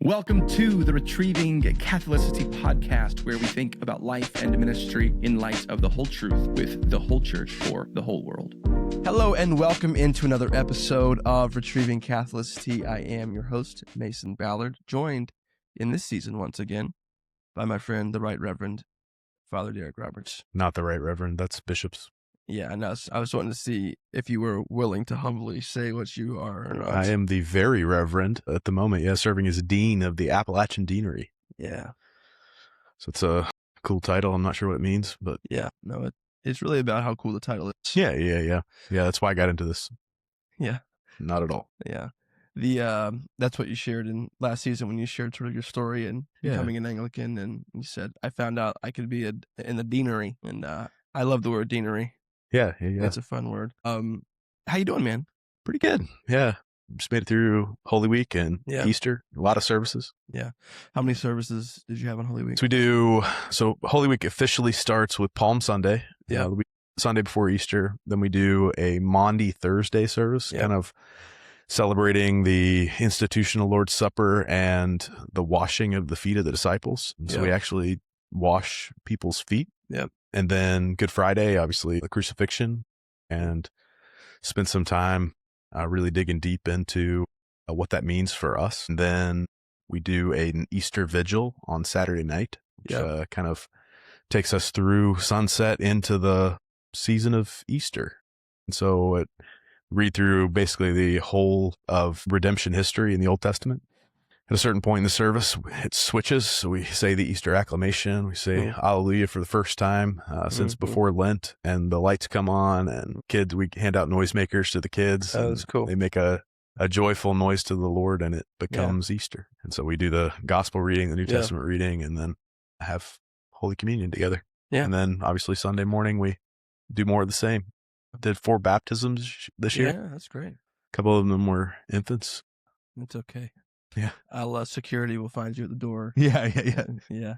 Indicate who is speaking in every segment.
Speaker 1: Welcome to the Retrieving Catholicity podcast, where we think about life and ministry in light of the whole truth with the whole church for the whole world. Hello and welcome into another episode of Retrieving Catholicity. I am your host, Mason Ballard, joined in this season once again by my friend, the Right Reverend, Father Derek Roberts.
Speaker 2: Not the Right Reverend, that's bishops.
Speaker 1: Yeah, and I was wanting to see if you were willing to humbly say what you are or not.
Speaker 2: I am the Very Reverend at the moment, serving as Dean of the Appalachian Deanery.
Speaker 1: Yeah.
Speaker 2: So it's a cool title. I'm not sure what it means, but...
Speaker 1: Yeah, no, it's really about how cool the title is.
Speaker 2: Yeah, that's why I got into this.
Speaker 1: Yeah.
Speaker 2: Not at all.
Speaker 1: Yeah. That's what you shared in last season when you shared sort of your story and becoming an Anglican, and you said, I found out I could be in the deanery, and I love the word deanery.
Speaker 2: Yeah.
Speaker 1: It's a fun word. How you doing, man?
Speaker 2: Pretty good. Yeah. Just made it through Holy Week and Easter. A lot of services.
Speaker 1: Yeah. How many services did you have on Holy Week?
Speaker 2: So Holy Week officially starts with Palm Sunday.
Speaker 1: Yeah.
Speaker 2: The Sunday before Easter. Then we do a Maundy Thursday service, kind of celebrating the institutional Lord's Supper and the washing of the feet of the disciples. And so we actually wash people's feet.
Speaker 1: Yep.
Speaker 2: And then Good Friday, obviously the crucifixion, and spend some time really digging deep into what that means for us. And then we do an Easter vigil on Saturday night, which kind of takes us through sunset into the season of Easter. And so it read through basically the whole of redemption history in the Old Testament. At a certain point in the service, it switches. So we say the Easter acclamation. We say Alleluia for the first time since before Lent, and the lights come on, and we hand out noisemakers to the kids.
Speaker 1: Oh, that's cool.
Speaker 2: They make a joyful noise to the Lord, and it becomes Easter. And so we do the gospel reading, the New Testament reading, and then have Holy Communion together. Yeah. And then obviously Sunday morning, we do more of the same. Did 4 baptisms this year.
Speaker 1: Yeah, that's great.
Speaker 2: A couple of them were infants.
Speaker 1: It's okay.
Speaker 2: Yeah.
Speaker 1: Security will find you at the door.
Speaker 2: Yeah.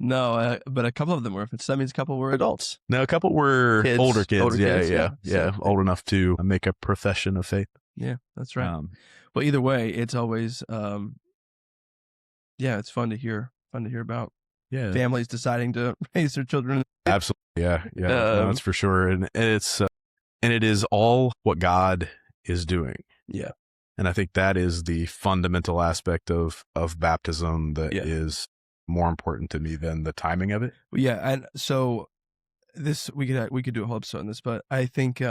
Speaker 1: No, but a couple of them were infants. That means a couple were adults.
Speaker 2: No, a couple were older kids.
Speaker 1: Yeah.
Speaker 2: Old enough to make a profession of faith.
Speaker 1: Yeah, that's right. Well, either way, it's always, it's fun to hear about families deciding to raise their children.
Speaker 2: Absolutely. Yeah. No, that's for sure. And it is all what God is doing.
Speaker 1: Yeah.
Speaker 2: And I think that is the fundamental aspect of baptism that is more important to me than the timing of it.
Speaker 1: Yeah, and so this we could do a whole episode on this, but I think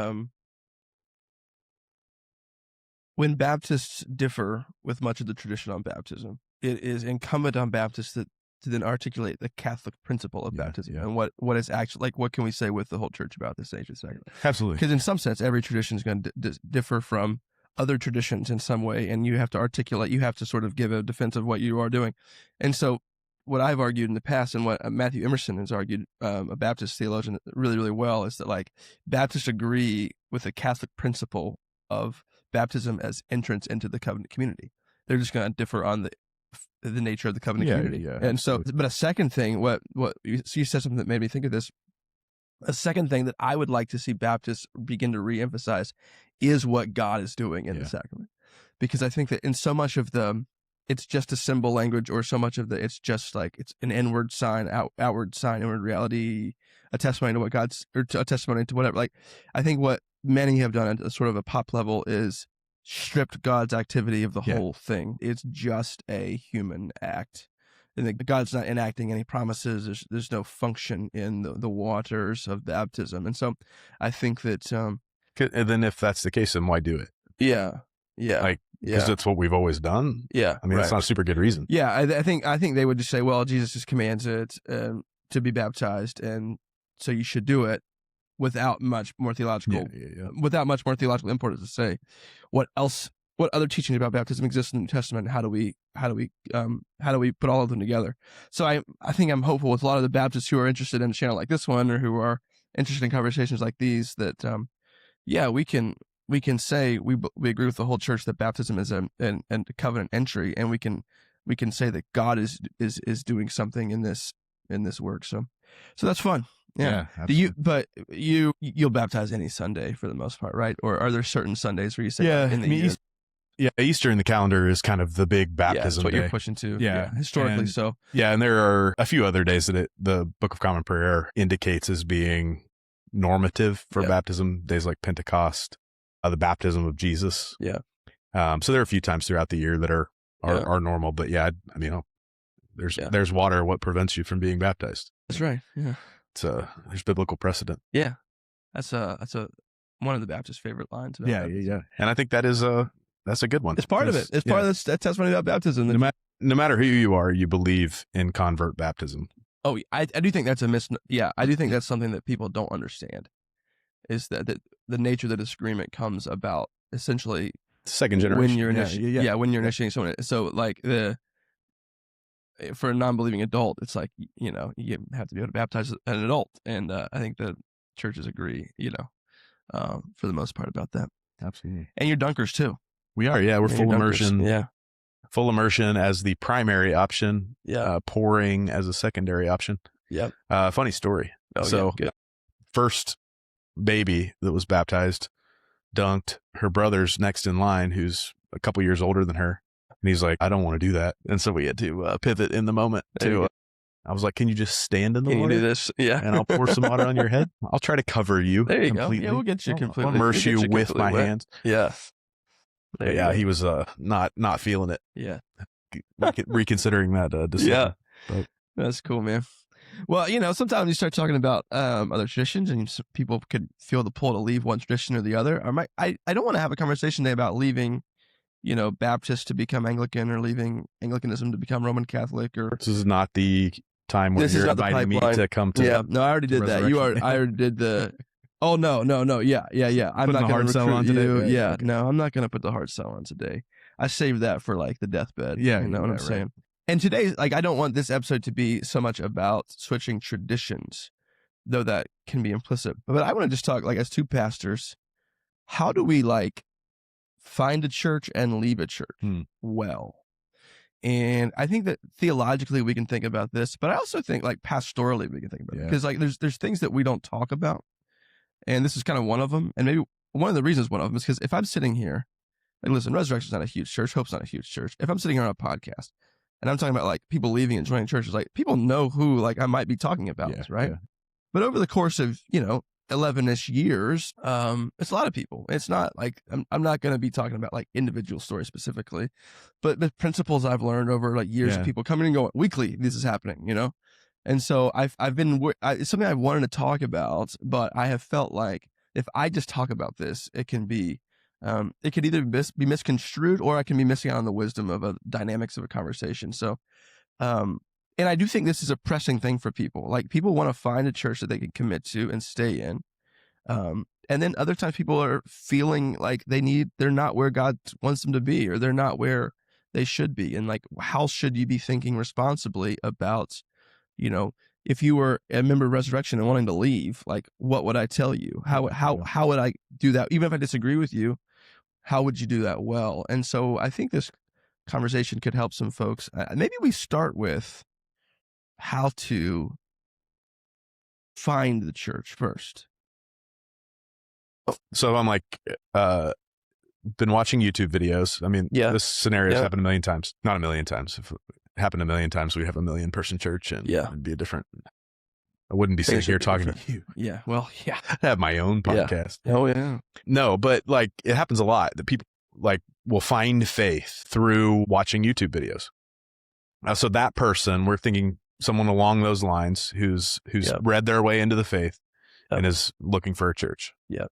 Speaker 1: when Baptists differ with much of the tradition on baptism, it is incumbent on Baptists to then articulate the Catholic principle of baptism and what is actually, like, what can we say with the whole church about this age of sacrament?
Speaker 2: Absolutely,
Speaker 1: because in some sense, every tradition is going to differ from other traditions in some way, and you have to articulate, you have to sort of give a defense of what you are doing. And so what I've argued in the past, and what Matthew Emerson has argued, a Baptist theologian, really, really well, is that, like, Baptists agree with the Catholic principle of baptism as entrance into the covenant community. They're just going to differ on the nature of the covenant community. Yeah, and so, but a second thing, what you said something that made me think of this. A second thing that I would like to see Baptists begin to reemphasize is what God is doing in the sacrament. Because I think that in so much of it's just a symbol language, or so much of it's just like, it's an inward sign, outward sign, inward reality, a testimony to what a testimony to whatever. Like, I think what many have done at a sort of a pop level is stripped God's activity of the whole thing. It's just a human act. And that God's not enacting any promises. There's no function in the waters of baptism. And so I think that...
Speaker 2: and then if that's the case, then why do it?
Speaker 1: Yeah.
Speaker 2: Because that's what we've always done.
Speaker 1: Yeah.
Speaker 2: I mean, that's not a super good reason.
Speaker 1: Yeah, I think they would just say, well, Jesus just commands it to be baptized, and so you should do it without much more theological import, as to say, what other teachings about baptism exist in the New Testament? How do we put all of them together? So I think I'm hopeful with a lot of the Baptists who are interested in a channel like this one, or who are interested in conversations like these, that we can say we agree with the whole church that baptism is a covenant entry, and we can say that God is doing something in this work. So that's fun. Yeah. You'll baptize any Sunday for the most part, right? Or are there certain Sundays where you say,
Speaker 2: Yeah, Easter in the calendar is kind of the big
Speaker 1: Yeah, that's
Speaker 2: baptism
Speaker 1: what
Speaker 2: day.
Speaker 1: you're pushing to.
Speaker 2: Yeah,
Speaker 1: historically
Speaker 2: and-
Speaker 1: so.
Speaker 2: Yeah, and there are a few other days that the Book of Common Prayer indicates as being normative for
Speaker 1: Yeah.
Speaker 2: baptism, days like Pentecost, the baptism of Jesus.
Speaker 1: Yeah.
Speaker 2: So there are a few times throughout the year that are normal, but yeah, I mean, there's water. What prevents you from being baptized?
Speaker 1: That's right. Yeah.
Speaker 2: There's biblical precedent.
Speaker 1: Yeah. That's one of the Baptist favorite lines. About
Speaker 2: Yeah. And I think that's a good one.
Speaker 1: It's part of it. It's part of this testimony about baptism.
Speaker 2: No matter who you are, you believe in convert baptism.
Speaker 1: Oh, I do think that's I do think that's something that people don't understand, is that the nature of the disagreement comes about essentially
Speaker 2: second generation
Speaker 1: when you're when you're initiating someone. So like for a non-believing adult, it's like, you have to be able to baptize an adult, and I think the churches agree, for the most part about that.
Speaker 2: Absolutely.
Speaker 1: And you're dunkers too.
Speaker 2: We are, we're full immersion.
Speaker 1: Yeah.
Speaker 2: Full immersion as the primary option.
Speaker 1: Yeah.
Speaker 2: Pouring as a secondary option.
Speaker 1: Yep.
Speaker 2: Funny story.
Speaker 1: Oh, good.
Speaker 2: First baby that was baptized dunked. Her brother's next in line, who's a couple years older than her. And he's like, I don't want to do that. And so we had to pivot in the moment I was like, can you just stand in the water?
Speaker 1: Can you do this? Yeah.
Speaker 2: And I'll pour some water on your head. I'll try to cover you.
Speaker 1: There you
Speaker 2: completely.
Speaker 1: go. Yeah, we'll get you completely.
Speaker 2: I'll immerse you with my hands.
Speaker 1: Yeah.
Speaker 2: He was not feeling it.
Speaker 1: Yeah.
Speaker 2: Reconsidering that decision.
Speaker 1: Yeah.
Speaker 2: But
Speaker 1: that's cool, man. Well, sometimes you start talking about other traditions, and people could feel the pull to leave one tradition or the other. I don't want to have a conversation today about leaving, Baptist to become Anglican, or leaving Anglicanism to become Roman Catholic. Or
Speaker 2: this is not the time when you're inviting me to come to.
Speaker 1: Yeah, no, I already did that. I already did the. Oh no. Yeah. I'm not going to recruit you. Today, yeah, okay. No, I'm not going to put the hard sell on today. I saved that for like the deathbed.
Speaker 2: Yeah,
Speaker 1: you know what I'm saying. And today, like, I don't want this episode to be so much about switching traditions, though that can be implicit. But I want to just talk, like, as two pastors, how do we find a church and leave a church well? And I think that theologically we can think about this, but I also think pastorally we can think about it, because there's things that we don't talk about, and this is kind of one of them. And maybe one of the reasons one of them is because if I'm sitting here, listen, Resurrection's not a huge church, Hope's not a huge church. If I'm sitting here on a podcast and I'm talking about people leaving and joining churches, people know who I might be talking about, right? Yeah. But over the course of 11-ish years, it's a lot of people. It's not I'm not going to be talking about individual stories specifically, but the principles I've learned over years of people coming and going weekly. This is happening, and so I've been it's something I've wanted to talk about, but I have felt like if I just talk about this, it can be. It could either be misconstrued, or I can be missing out on the wisdom of the dynamics of a conversation. So, and I do think this is a pressing thing for people. People want to find a church that they can commit to and stay in. And then other times people are feeling like they're not where God wants them to be, or they're not where they should be. And how should you be thinking responsibly about, if you were a member of Resurrection and wanting to leave, what would I tell you? How would I do that? Even if I disagree with you, how would you do that well? And so I think this conversation could help some folks. Maybe we start with how to find the church first.
Speaker 2: So I'm been watching YouTube videos. I mean, this scenario's happened a million times. Not a million times. If it happened a million times, we have a 1 million person church, and it'd be a different. I wouldn't be sitting here talking to you.
Speaker 1: Yeah. Well, yeah.
Speaker 2: I have my own podcast.
Speaker 1: Yeah. Oh, yeah.
Speaker 2: No, but it happens a lot that people will find faith through watching YouTube videos. So that person, we're thinking someone along those lines who's read their way into the faith and is looking for a church.
Speaker 1: Yep.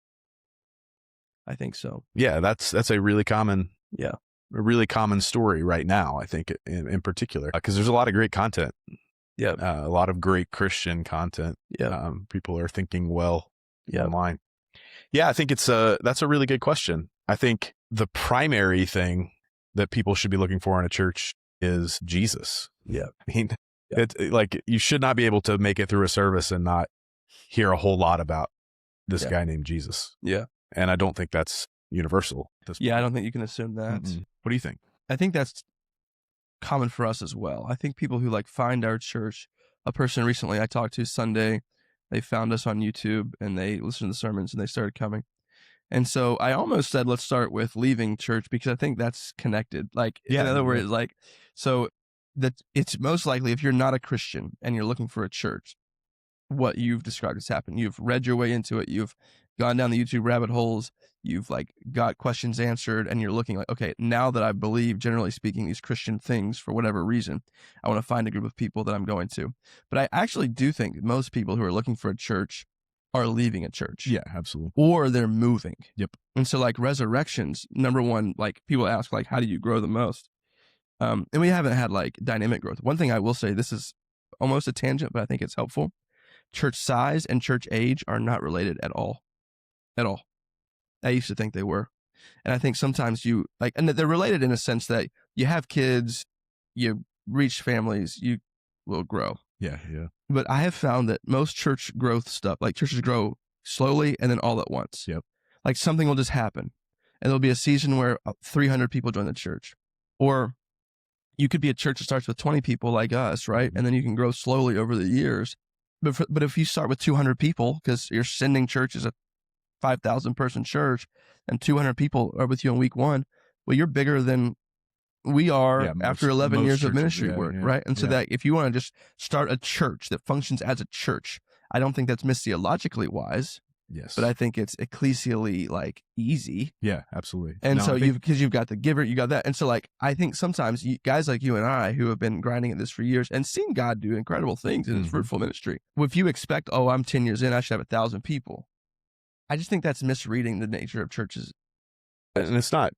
Speaker 1: I think so.
Speaker 2: Yeah, that's a really common story right now, I think, in particular, because there's a lot of great content.
Speaker 1: Yeah.
Speaker 2: A lot of great Christian content.
Speaker 1: Yeah.
Speaker 2: People are thinking online. Yeah, I think that's a really good question. I think the primary thing that people should be looking for in a church is Jesus.
Speaker 1: Yeah.
Speaker 2: I mean, it's you should not be able to make it through a service and not hear a whole lot about this guy named Jesus.
Speaker 1: Yeah.
Speaker 2: And I don't think that's universal.
Speaker 1: I don't think you can assume that.
Speaker 2: Mm-mm. What do you think?
Speaker 1: I think that's common for us as well. I think people who find our church, a person recently I talked to Sunday, they found us on YouTube and they listened to the sermons and they started coming. And so I almost said, let's start with leaving church because I think that's connected. Like, in other words, like, so that it's most likely if you're not a Christian and you're looking for a church, what you've described has happened. You've read your way into it. You've gone down the YouTube rabbit holes. You've like got questions answered and you're looking like, okay, now that I believe, generally speaking, these Christian things for whatever reason, I want to find a group of people that I'm going to. But I actually do think most people who are looking for a church are leaving a church.
Speaker 2: Yeah, absolutely.
Speaker 1: Or they're moving.
Speaker 2: Yep.
Speaker 1: And so like resurrections, number one, like people ask like, how do you grow the most? And we haven't had like dynamic growth. One thing I will say, this is almost a tangent, but I think it's helpful. Church size and church age are not related at all. At all. I used to think they were. And I think sometimes you like, and they're related in a sense that you have kids, you reach families, you will grow.
Speaker 2: Yeah.
Speaker 1: But I have found that most church growth stuff, like churches grow slowly and then all at once.
Speaker 2: Yep.
Speaker 1: Like something will just happen. And there'll be a season where 300 people join the church. Or you could be a church that starts with 20 people like us, right? And then you can grow slowly over the years. But if you start with 200 people, because your sending church is a 5,000 person church and 200 people are with you in week one, well, you're bigger than we are after 11 years of ministry work, right? And so that if you want to just start a church that functions as a church, I don't think that's missiologically wise.
Speaker 2: Yes.
Speaker 1: But I think it's ecclesially like easy.
Speaker 2: Yeah, absolutely.
Speaker 1: And so because you've got the giver, you got that. And so like, I think sometimes guys like you and I who have been grinding at this for years and seen God do incredible things in his fruitful ministry. If you expect, oh, I'm 10 years in, I should have 1,000 people. I just think that's misreading the nature of churches.
Speaker 2: And it's not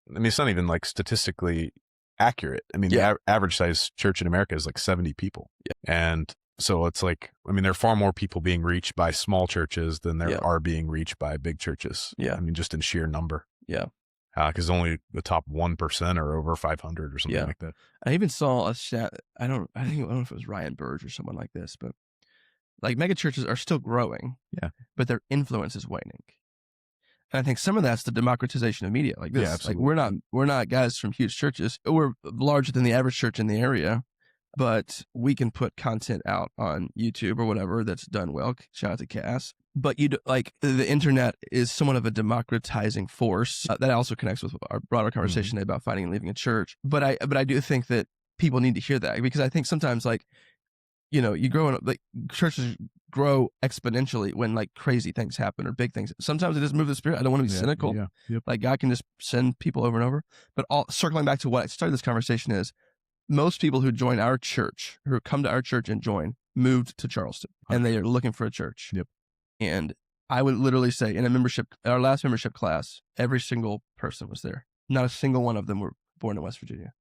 Speaker 2: even like statistically accurate. I mean, the average size church in America is like 70 people. Yeah. And so it's like, I mean, there are far more people being reached by small churches than there are being reached by big churches. Yeah. I mean, just in sheer number. Yeah. Because only the top 1% are over 500 or something like that.
Speaker 1: I even saw a stat. I don't know if it was Ryan Burge or someone like this, but like mega churches are still growing. Yeah. But their influence is waning. And I think some of that's the democratization of media like this. Yeah, absolutely. Like we're not guys from huge churches. We're larger than the average church in the area. But we can put content out on YouTube or whatever that's done well. Shout out to Cass. But like the internet is somewhat of a democratizing force that also connects with our broader conversation about finding and leaving a church. But I do think that people need to hear that because I think sometimes like, you know, you grow in like churches grow exponentially when like crazy things happen or big things. Sometimes it just moves the spirit. I don't want to be cynical. Yeah. Yep. Like God can just send people over and over. But circling back to what I started this conversation is, most people who join our church, who come to our church and join, moved to Charleston and they are looking for a church. Yep. And I would literally say in our last membership class, every single person was there. Not a single one of them were born in West Virginia.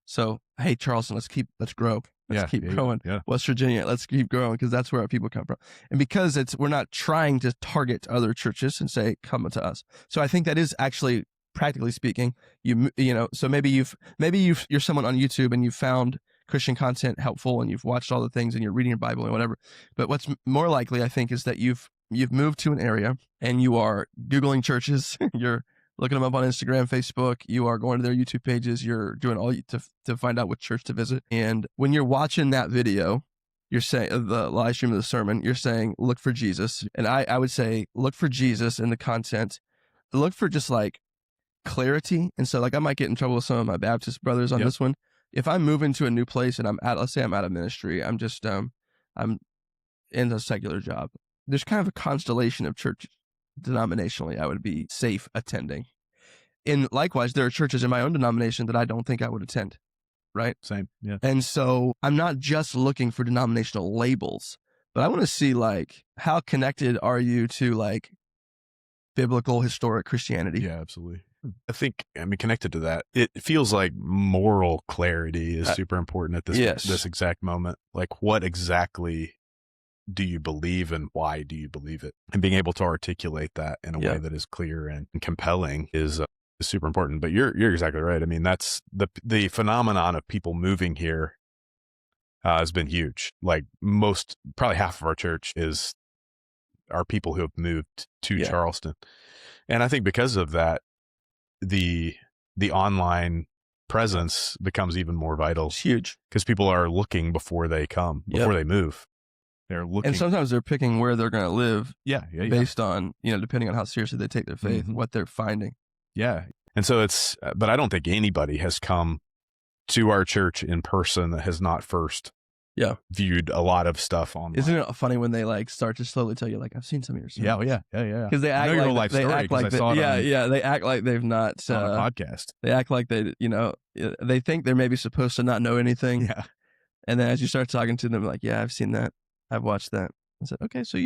Speaker 1: So, hey, Charleston, let's grow. Let's keep growing. Yeah. West Virginia, let's keep growing because that's where our people come from. And because we're not trying to target other churches and say, come to us. So I think that is actually, practically speaking, you know, so maybe you're someone on YouTube and you found Christian content helpful and you've watched all the things and you're reading your Bible and whatever. But what's more likely, I think, is that you've moved to an area and you are Googling churches. You're looking them up on Instagram, Facebook. You are going to their YouTube pages. You're doing all to find out what church to visit. And when you're watching that video, you're saying the live stream of the sermon, you're saying, look for Jesus. And I would say, look for Jesus in the content. Look for just like clarity. And so like I might get in trouble with some of my Baptist brothers on this one. If I'm moving to a new place and let's say I'm out of ministry, I'm just I'm in a secular job. There's kind of a constellation of churches denominationally I would be safe attending. And likewise, there are churches in my own denomination that I don't think I would attend. Right?
Speaker 2: Same. Yeah.
Speaker 1: And so I'm not just looking for denominational labels, but I want to see like how connected are you to like biblical historic Christianity?
Speaker 2: Yeah, absolutely. I think, connected to that, it feels like moral clarity is super important at this exact moment. Like, what exactly do you believe and why do you believe it? And being able to articulate that in a way that is clear and compelling is super important. But you're exactly right. I mean, that's the phenomenon of people moving here has been huge. Like probably half of our church are people who have moved to Charleston. And I think because of that, the online presence becomes even more vital.
Speaker 1: It's huge
Speaker 2: because people are looking before they come, before they move. They're looking.
Speaker 1: And sometimes they're picking where they're going to live
Speaker 2: Yeah.
Speaker 1: based on, depending on how seriously they take their faith,
Speaker 2: Mhm.
Speaker 1: what they're finding.
Speaker 2: Yeah. And so but I don't think anybody has come to our church in person that has not first viewed a lot of stuff online.
Speaker 1: Isn't it funny when they like start to slowly tell you, like, I've seen some of your sermons?
Speaker 2: Yeah.
Speaker 1: Because they act
Speaker 2: your
Speaker 1: like
Speaker 2: whole life story, I saw it
Speaker 1: they act like they've not
Speaker 2: on a podcast.
Speaker 1: They act like they think they're maybe supposed to not know anything.
Speaker 2: Yeah.
Speaker 1: And then as you start talking to them, like, yeah, I've seen that. I've watched that. I said, okay, so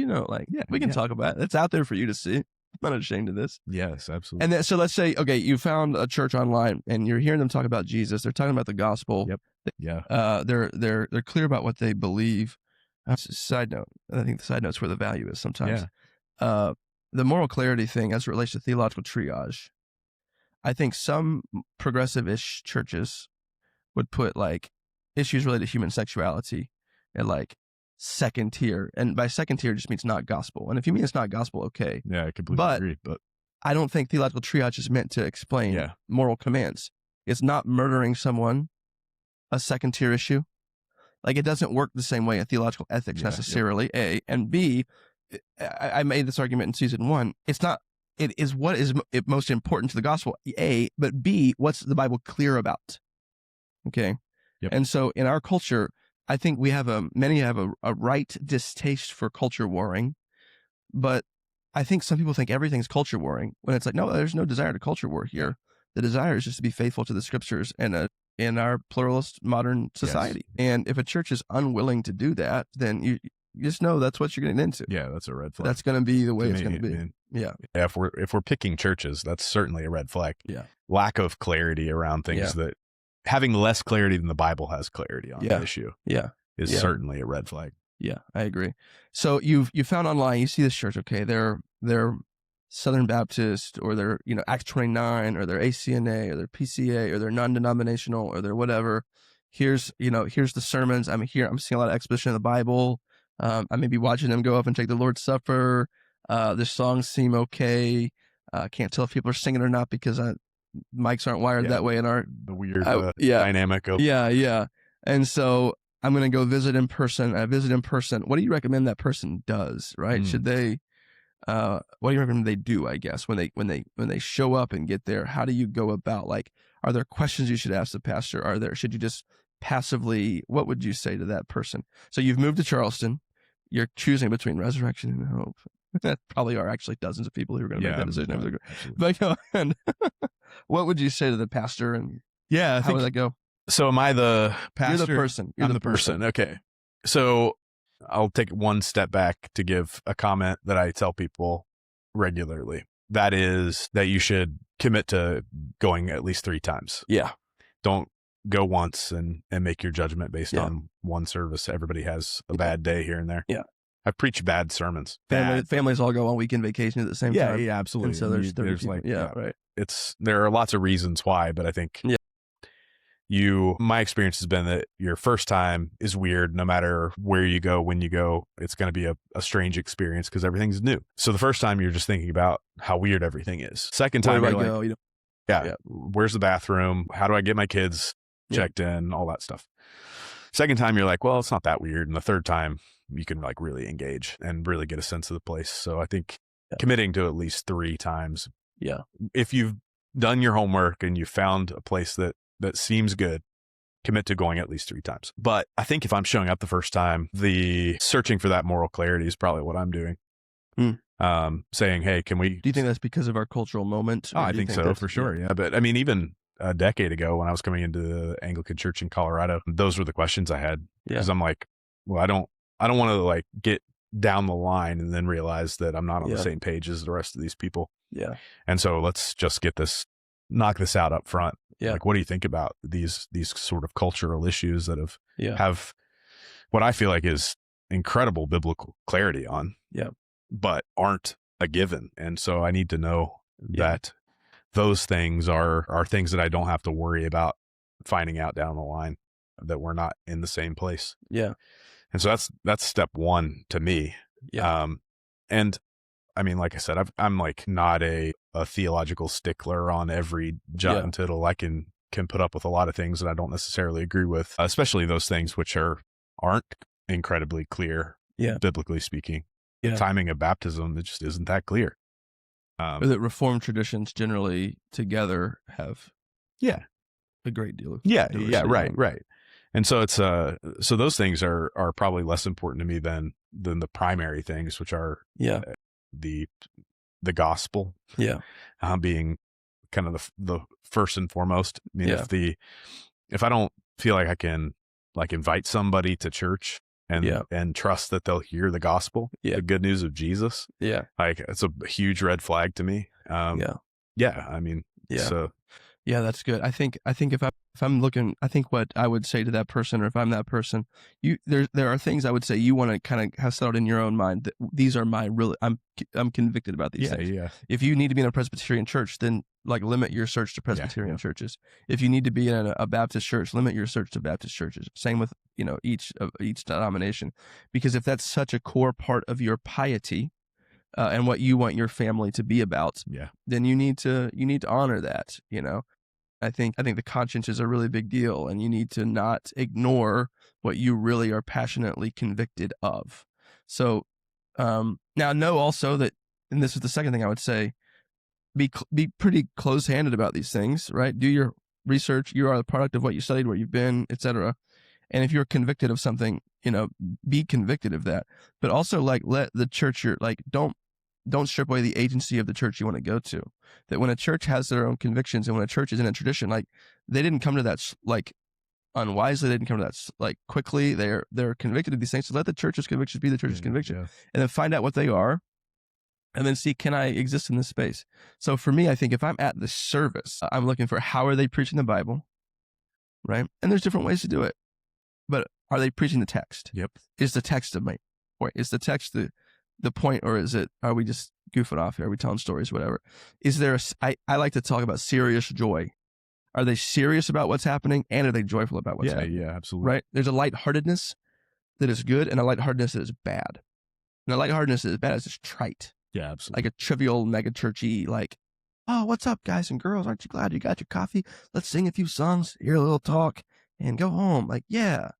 Speaker 1: we can talk about it. It's out there for you to see. I'm not ashamed of this.
Speaker 2: Yes, absolutely.
Speaker 1: And then, so let's say, okay, you found a church online and you're hearing them talk about Jesus. They're talking about the gospel.
Speaker 2: Yep. Yeah.
Speaker 1: They're clear about what they believe. Side note, I think the side note's where the value is sometimes.
Speaker 2: Yeah.
Speaker 1: The moral clarity thing as it relates to theological triage, I think some progressive-ish churches would put like issues related to human sexuality at like second tier. And by second tier just means not gospel. And if you mean it's not gospel, okay.
Speaker 2: Yeah, I completely agree. But
Speaker 1: I don't think theological triage is meant to explain moral commands. It's not murdering someone a second tier issue. Like, it doesn't work the same way in theological ethics necessarily, A. And B, I made this argument in season 1. It is what is most important to the gospel, A, but B, what's the Bible clear about? Okay.
Speaker 2: Yep.
Speaker 1: And so in our culture, I think many have a right distaste for culture warring, but I think some people think everything's culture warring when it's like, no, there's no desire to culture war here. The desire is just to be faithful to the scriptures and in our pluralist modern society. Yes. And if a church is unwilling to do that, then you just know that's what you're getting into.
Speaker 2: Yeah, that's a red flag.
Speaker 1: That's going to be the way it's going to be. Yeah.
Speaker 2: If we're picking churches, that's certainly a red flag.
Speaker 1: Yeah.
Speaker 2: Lack of clarity around things that having less clarity than the Bible has clarity on the issue.
Speaker 1: Yeah.
Speaker 2: Is certainly a red flag.
Speaker 1: Yeah, I agree. So you found online, you see this church, okay, they're Southern Baptist, or they're, Acts 29, or they're ACNA, or they're PCA, or they're non-denominational, or they're whatever. Here's the sermons. I'm seeing a lot of exposition of the Bible. I may be watching them go up and take the Lord's Supper. The songs seem okay. Can't tell if people are singing or not because mics aren't wired that way in the
Speaker 2: weird dynamic of
Speaker 1: and so I'm going to go visit in person. I visit in person. What do you recommend that person does, right? Should they what do you recommend they do, I guess, when they show up and get there? How do you go about, like, are there questions you should ask the pastor? Should you just passively, what would you say to that person? So you've moved to Charleston. You're choosing between resurrection and hope. That probably are actually dozens of people who are going to make that decision. But go ahead. What would you say to the pastor? And how would that go?
Speaker 2: So am I the pastor?
Speaker 1: You're the person.
Speaker 2: I'm the person. Okay. So I'll take one step back to give a comment that I tell people regularly. That is that you should commit to going at least 3 times.
Speaker 1: Yeah.
Speaker 2: Don't go once and make your judgment based on one service. Everybody has a bad day here and there.
Speaker 1: Yeah.
Speaker 2: I preach bad sermons.
Speaker 1: Families all go on weekend vacation at the same time.
Speaker 2: Yeah, absolutely.
Speaker 1: And so there's like, right.
Speaker 2: There are lots of reasons why, but I think my experience has been that your first time is weird. No matter where you go, when you go, it's going to be a strange experience because everything's new. So the first time you're just thinking about how weird everything is. Second time you're like, where's the bathroom? How do I get my kids checked in? All that stuff. Second time you're like, well, it's not that weird. And the third time you can like really engage and really get a sense of the place. So I think committing to at least 3 times.
Speaker 1: Yeah.
Speaker 2: If you've done your homework and you found a place that seems good, commit to going at least 3 times. But I think if I'm showing up the first time, the searching for that moral clarity is probably what I'm doing. Saying, hey, can we...
Speaker 1: Do you think that's because of our cultural moment?
Speaker 2: Oh, I think so, for sure. Yeah. But I mean, even a decade ago when I was coming into the Anglican Church in Colorado, those were the questions I had. Because I'm like, well, I don't want to like get down the line and then realize that I'm not on the same page as the rest of these people.
Speaker 1: Yeah.
Speaker 2: And so let's just knock this out up front.
Speaker 1: Yeah.
Speaker 2: Like, what do you think about these sort of cultural issues that have what I feel like is incredible biblical clarity on, but aren't a given. And so I need to know that those things are things that I don't have to worry about finding out down the line, that we're not in the same place.
Speaker 1: Yeah.
Speaker 2: And so that's step 1 to me.
Speaker 1: Yeah.
Speaker 2: And I mean, like I said, I'm like not a theological stickler on every jot and tittle. I can put up with a lot of things that I don't necessarily agree with, especially those things which aren't incredibly clear
Speaker 1: Yeah.
Speaker 2: biblically speaking.
Speaker 1: Yeah.
Speaker 2: Timing of baptism, it just isn't that clear.
Speaker 1: Or that Reformed traditions generally together have
Speaker 2: Yeah.
Speaker 1: a great deal of
Speaker 2: Yeah.
Speaker 1: diversity.
Speaker 2: Right. And so it's so those things are probably less important to me than the primary things, which are the gospel.
Speaker 1: Yeah.
Speaker 2: Being kind of the first and foremost. I mean,
Speaker 1: Yeah.
Speaker 2: if I don't feel like I can like invite somebody to church and trust that they'll hear the gospel, the good news of Jesus, like it's a huge red flag to me. I mean, so
Speaker 1: yeah, that's good. I think if I'm looking, I think what I would say to that person, or if I'm that person, there are things I would say you want to kind of have settled in your own mind that these are my really, I'm convicted about these things.
Speaker 2: Yeah.
Speaker 1: If you need to be in a Presbyterian church, then like limit your search to Presbyterian churches. If you need to be in a Baptist church, limit your search to Baptist churches. Same with each denomination, because if that's such a core part of your piety, and what you want your family to be about, then you need to honor that. I think the conscience is a really big deal, and you need to not ignore what you really are passionately convicted of. So now know also that, and this is the second thing I would say, be pretty close-handed about these things, right? Do your research. You are the product of what you studied, where you've been, etc. And if you're convicted of something, be convicted of that. But also, like, let the church, don't strip away the agency of the church you want to go to. That when a church has their own convictions, and when a church is in a tradition, like, they didn't come to that like unwisely, they didn't come to that like quickly. They're convicted of these things. So let the church's convictions be the church's conviction, and then find out what they are, and then see, can I exist in this space? So for me, I think if I'm at the service, I'm looking for, how are they preaching the Bible, right? And there's different ways to do it, but are they preaching the text? Is the text the main point? Is the text the point, or are we just goofing off here? Are we telling stories, whatever? Is there I like to talk about serious joy. Are they serious about what's happening, and are they joyful about what's happening?
Speaker 2: Yeah, absolutely.
Speaker 1: Right? There's a lightheartedness that is good, and a lightheartedness that is bad. And a lightheartedness that is bad is just trite.
Speaker 2: Yeah, absolutely.
Speaker 1: Like a trivial, mega churchy, like, oh, what's up, guys and girls? Aren't you glad you got your coffee? Let's sing a few songs, hear a little talk, and go home. Like, yeah.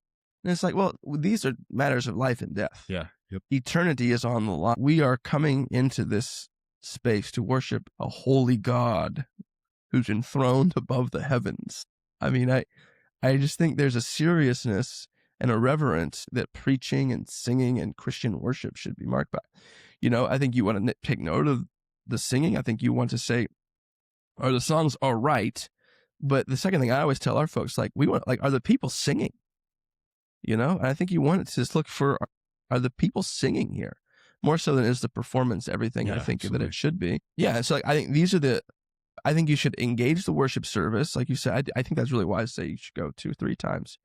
Speaker 1: And it's like, well, these are matters of life and death. Eternity is on the line. We are coming into this space to worship a holy God who's enthroned above the heavens. I mean, I just think there's a seriousness and a reverence that preaching and singing and Christian worship should be marked by. I think you want to take note of the singing. I think you want to say, are the songs all right? But the second thing I always tell our folks, like, are the people singing? And I think you want to just look for, are the people singing here? More so than is the performance everything I think that it should be. Yeah. So, like, I think I think you should engage the worship service. Like you said, I think that's really wise to say you should go 2-3 times.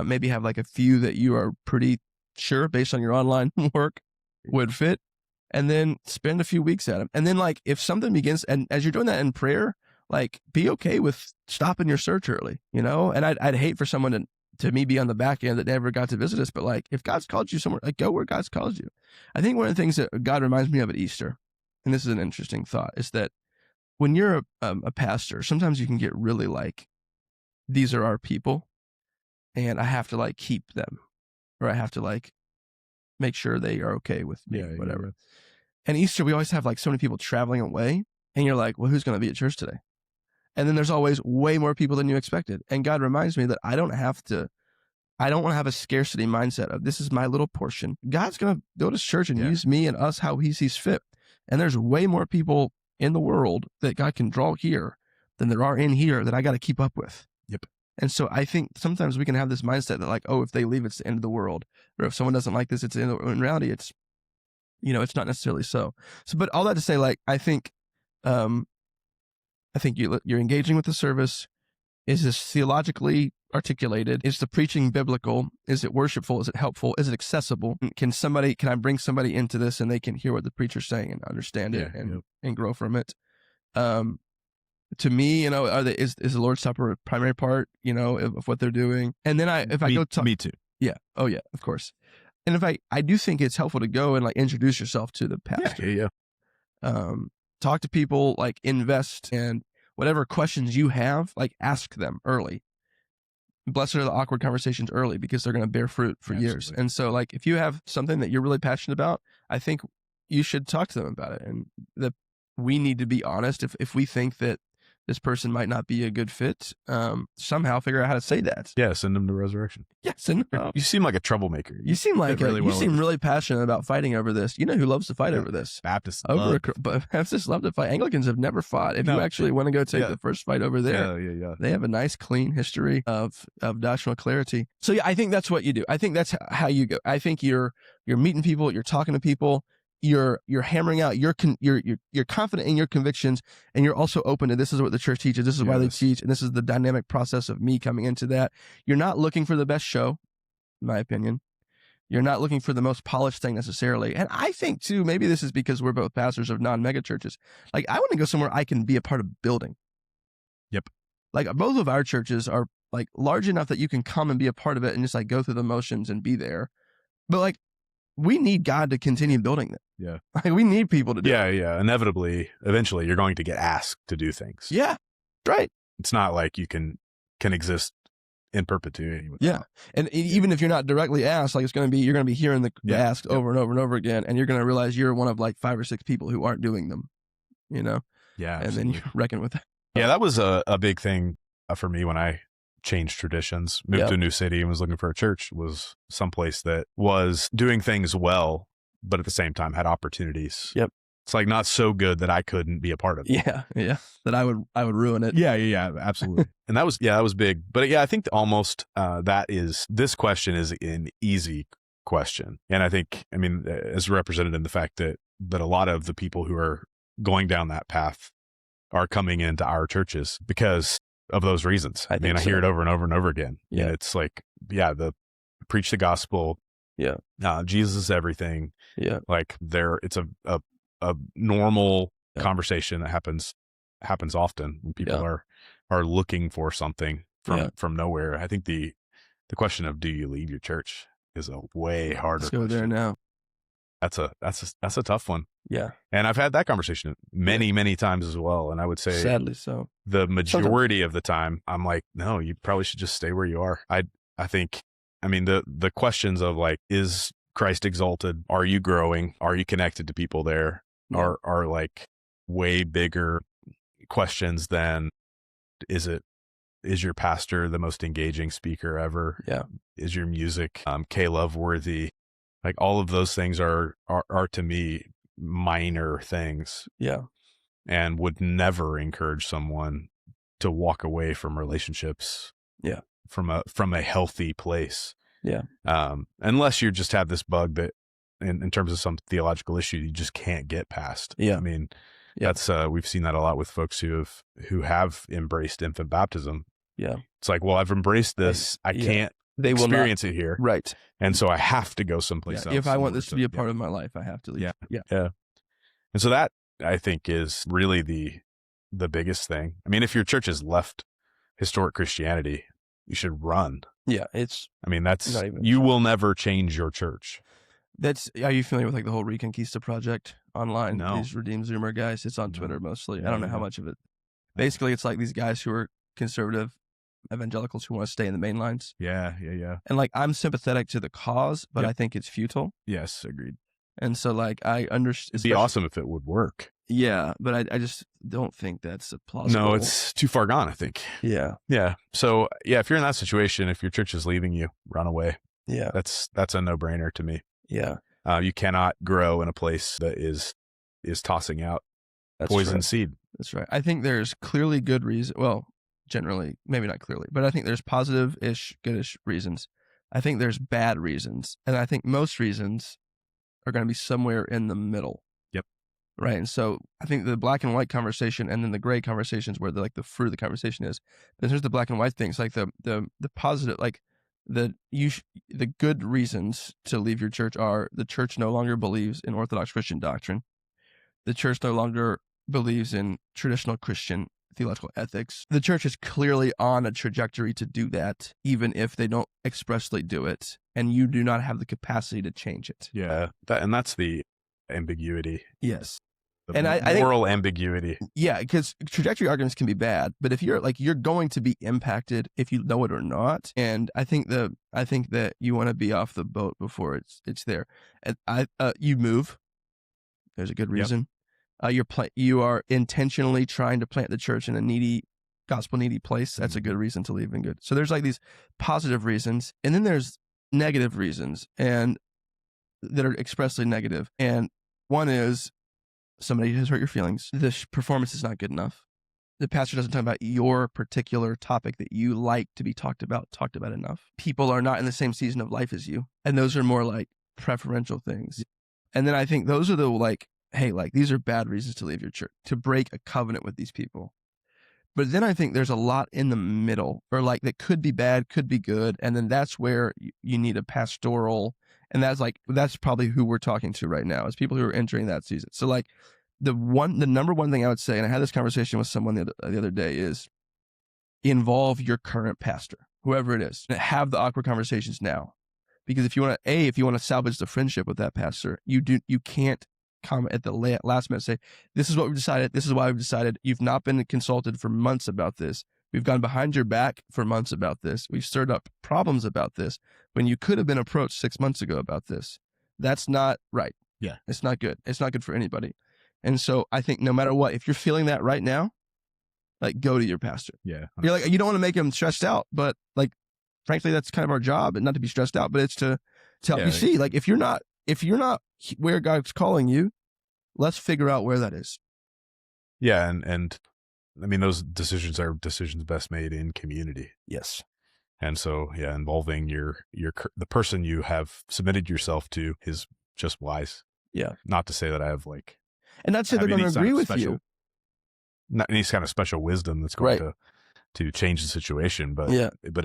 Speaker 1: Maybe have like a few that you are pretty sure based on your online work would fit, and then spend a few weeks at them. And then, like, if something begins, and as you're doing that in prayer, like, be okay with stopping your search early, and I'd hate for someone to me be on the back end that never got to visit us. But, like, if God's called you somewhere, like, go where God's called you. I think one of the things that God reminds me of at Easter, and this is an interesting thought, is that when you're a pastor, sometimes you can get really like, these are our people, and I have to, like, keep them, or I have to, like, make sure they are okay with me, whatever. And Easter, we always have, like, so many people traveling away, and you're like, well, who's going to be at church today? And then there's always way more people than you expected. And God reminds me that I don't want to have a scarcity mindset of, this is my little portion. God's going to go to church and use me and us how he sees fit. And there's way more people in the world that God can draw here than there are in here that I got to keep up with. And so I think sometimes we can have this mindset that, like, oh, if they leave, it's the end of the world. Or if someone doesn't like this, it's the end of the world. In reality, it's, it's not necessarily so. So, but all that to say, like, I think you're engaging with the service. Is this theologically articulated? Is the preaching biblical? Is it worshipful? Is it helpful? Is it accessible? Can I bring somebody into this and they can hear what the preacher's saying and understand it and grow from it? To me, is the Lord's Supper a primary part, of what they're doing? And then
Speaker 2: me too.
Speaker 1: Yeah. Oh yeah, of course. And if I do think it's helpful to go and, like, introduce yourself to the pastor. Talk to people, like, invest, and whatever questions you have, like, ask them early. blessed are the awkward conversations early because they're going to bear fruit for years.
Speaker 2: Absolutely.
Speaker 1: And so like if you have something that you're really passionate about, I think you should talk to them about it. And that we need to be honest. If we think that this person might not be a good fit, somehow figure out how to say that.
Speaker 2: Yeah, send them to resurrection.
Speaker 1: Yeah, send them out.
Speaker 2: You seem like a troublemaker.
Speaker 1: You seem like
Speaker 2: really
Speaker 1: you seem really passionate about fighting over this. You know who loves to fight over this?
Speaker 2: Baptists
Speaker 1: But Baptists love to fight. Anglicans have never fought. If you actually want to go take the first fight over there, they have a nice, clean history of doctrinal clarity. So yeah, I think that's what you do. I think that's how you go. I think you're meeting people, you're talking to people, you're hammering out, you're confident in your convictions, and you're also open to this is what the church teaches, this is why they teach, and this is the dynamic process of me coming into that. You're not looking for the best show, in my opinion. You're not looking for the most polished thing necessarily. And I think too, maybe this is because we're both pastors of non-mega churches. Like I want to go somewhere I can be a part of building.
Speaker 2: Yep.
Speaker 1: Like both of our churches are like large enough that you can come and be a part of it and just like go through the motions and be there. But like, we need God to continue building it.
Speaker 2: Yeah.
Speaker 1: Like we need people to do it.
Speaker 2: Yeah. Inevitably, eventually, you're going to get asked to do things.
Speaker 1: Yeah. Right.
Speaker 2: It's not like you can exist in perpetuity.
Speaker 1: Yeah. And even if you're not directly asked, like you're going to be hearing the ask over and over and over again. And you're going to realize you're one of like 5 or 6 people who aren't doing them, you know?
Speaker 2: Yeah.
Speaker 1: And then you reckon with that.
Speaker 2: Yeah. That was a big thing for me when I changed traditions, moved to a new city and was looking for a church, was someplace that was doing things well, but at the same time had opportunities.
Speaker 1: Yep.
Speaker 2: It's like not so good that I couldn't be a part of it.
Speaker 1: Yeah. That I would ruin it.
Speaker 2: Yeah, absolutely. And that was big. But yeah, I think almost this question is an easy question. And I mean, as represented in the fact that a lot of the people who are going down that path are coming into our churches because of those reasons. I hear it over and over and over again.
Speaker 1: Yeah.
Speaker 2: And it's like, preach the gospel.
Speaker 1: Yeah.
Speaker 2: Jesus is everything.
Speaker 1: Yeah.
Speaker 2: Like it's a normal conversation that happens often when people are looking for something from nowhere. I think the question of do you leave your church is a way harder.
Speaker 1: Let's go there now.
Speaker 2: That's a tough one.
Speaker 1: Yeah.
Speaker 2: And I've had that conversation many times as well. And I would say,
Speaker 1: sadly so,
Speaker 2: the majority of the time, I'm like, no, you probably should just stay where you are. I think, I mean, the questions of like, is Christ exalted? Are you growing? Are you connected to people there?
Speaker 1: Yeah.
Speaker 2: Are like way bigger questions than is your pastor the most engaging speaker ever?
Speaker 1: Yeah.
Speaker 2: Is your music K-Love worthy? Like all of those things are to me minor things.
Speaker 1: Yeah.
Speaker 2: And would never encourage someone to walk away from relationships.
Speaker 1: Yeah.
Speaker 2: From a healthy place.
Speaker 1: Yeah.
Speaker 2: Unless you just have this bug that in terms of some theological issue you just can't get past.
Speaker 1: Yeah.
Speaker 2: I mean, that's we've seen that a lot with folks who have embraced infant baptism.
Speaker 1: Yeah.
Speaker 2: It's like, well, I've embraced this. I can't experience it here.
Speaker 1: Right.
Speaker 2: And so I have to go someplace else.
Speaker 1: If I want this to be a part of my life, I have to leave.
Speaker 2: Yeah. And so that, I think, is really the biggest thing. I mean, if your church has left historic Christianity, you should run.
Speaker 1: Yeah.
Speaker 2: You will never change your church.
Speaker 1: Are you familiar with like the whole Reconquista project online?
Speaker 2: No.
Speaker 1: These Redeem Zoomer guys. It's on Twitter mostly.
Speaker 2: Yeah,
Speaker 1: I don't know how much of it. Basically, it's like these guys who are conservative evangelicals who want to stay in the main lines.
Speaker 2: Yeah.
Speaker 1: And like, I'm sympathetic to the cause, but I think it's futile.
Speaker 2: Yes, agreed.
Speaker 1: And so like, I understand.
Speaker 2: It'd be awesome if it would work.
Speaker 1: Yeah, but I just don't think that's a plausible.
Speaker 2: No, it's too far gone, I think.
Speaker 1: Yeah.
Speaker 2: Yeah. So if you're in that situation, if your church is leaving you, run away.
Speaker 1: Yeah.
Speaker 2: That's a no-brainer to me.
Speaker 1: Yeah.
Speaker 2: You cannot grow in a place that is tossing out poison seed.
Speaker 1: That's right. I think there's clearly good reason. Well, generally, maybe not clearly, but I think there's positive-ish, goodish reasons. I think there's bad reasons. And I think most reasons are going to be somewhere in the middle.
Speaker 2: Yep.
Speaker 1: Right. And so I think the black and white conversation and then the gray conversations where the fruit of the conversation is. Then there's the black and white things, like the positive, like the good reasons to leave your church are the church no longer believes in Orthodox Christian doctrine. The church no longer believes in traditional Christian theological ethics. The church is clearly on a trajectory to do that, even if they don't expressly do it, and you do not have the capacity to change it.
Speaker 2: Yeah, and that's the ambiguity.
Speaker 1: Yes. And I think
Speaker 2: moral ambiguity.
Speaker 1: Yeah, because trajectory arguments can be bad, but if you're going to be impacted if you know it or not. And I think that you want to be off the boat before it's there. And you move. There's a good reason. You are intentionally trying to plant the church in a gospel needy place. That's a good reason to leave and good. So there's like these positive reasons, and then there's negative reasons, and that are expressly negative. And one is somebody has hurt your feelings. The performance is not good enough. The pastor doesn't talk about your particular topic that you like to be talked about enough. People are not in the same season of life as you, and those are more like preferential things. And then I think those are the these are bad reasons to leave your church, to break a covenant with these people. But then I think there's a lot in the middle, or that could be bad, could be good. And then that's where you need a pastoral. And that's probably who we're talking to right now, is people who are entering that season. So the number one thing I would say, and I had this conversation with someone the other day, is involve your current pastor, whoever it is, and have the awkward conversations now. Because if you want to salvage the friendship with that pastor, you can't come at the last minute and say, this is what we've decided. This is why we've decided. You've not been consulted for months about this. We've gone behind your back for months about this. We've stirred up problems about this when you could have been approached 6 months ago about this. That's not right.
Speaker 2: Yeah.
Speaker 1: It's not good. It's not good for anybody. And so I think no matter what, if you're feeling that right now, go to your pastor.
Speaker 2: Yeah.
Speaker 1: You're you don't want to make him stressed out, but frankly, that's kind of our job, and not to be stressed out, but it's to help you see, if you're not where God's calling you, let's figure out where that is.
Speaker 2: Yeah. And I mean, those decisions are decisions best made in community.
Speaker 1: Yes.
Speaker 2: And so, involving the person you have submitted yourself to is just wise.
Speaker 1: Yeah.
Speaker 2: Not to say that I have
Speaker 1: and not say they're going to agree with you.
Speaker 2: Not any kind of special wisdom that's going to change the situation, but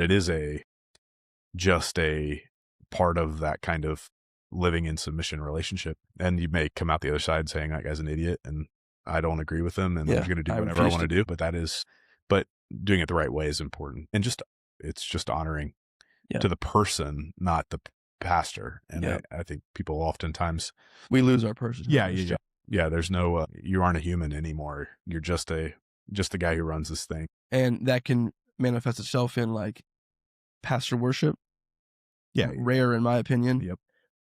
Speaker 2: it is just a part of that kind of living in submission relationship. And you may come out the other side saying that guy's an idiot and I don't agree with him, and I'm going to do whatever I want to do. But doing it the right way is important. And it's just honoring to the person, not the pastor. And I think people oftentimes,
Speaker 1: we lose our person.
Speaker 2: Yeah. There's no, you aren't a human anymore. You're just the guy who runs this thing.
Speaker 1: And that can manifest itself in pastor worship.
Speaker 2: Yeah.
Speaker 1: Rare in my opinion.
Speaker 2: Yep.